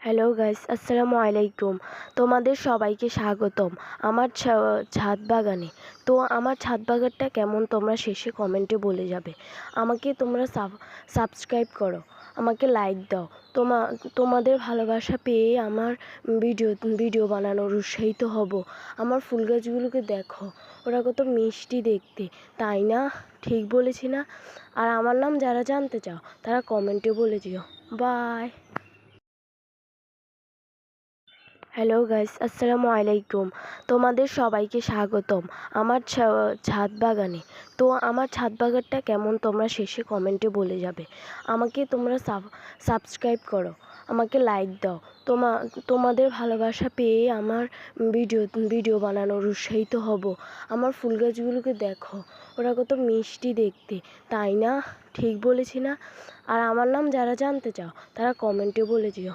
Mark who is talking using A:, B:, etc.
A: Hello guys, আসসালামু আলাইকুম। তোমাদের সবাইকে স্বাগতম আমার ছাদ বাগানে। তো আমার ছাদ বাগানটা কেমন তোমরা শেষে কমেন্টে বলে যাবে। আমাকে তোমরা সাবস্ক্রাইব করো, আমাকে লাইক দাও। তোমাদের ভালোবাসা পেয়ে আমার ভিডিও বানানোর উৎসাহিত হব। আমার ফুল গাছগুলোকে দেখো, ওরা কত মিষ্টি দেখতে, তাই না? ঠিক বলেছি না? আর আমার নাম যারা জানতে চাও তারা কমেন্টে বলে দিও। বাই। হ্যালো গাইস, আসসালামু আলাইকুম। তোমাদের সবাইকে স্বাগতম আমার ছাদ বাগানে। তো আমার ছাদ বাগানটা কেমন তোমরা শেষে কমেন্টে বলে যাবে। আমাকে তোমরা সাবস্ক্রাইব করো, আমাকে লাইক দাও। তোমাদের ভালোবাসা পেয়ে আমার ভিডিও বানানোর উৎসাহিত হব। আমার ফুল গাছগুলোকে দেখো, ওরা কত মিষ্টি দেখতে, তাই না? ঠিক বলেছি না? আর আমার নাম যারা জানতে চাও তারা কমেন্টে বলে দিও।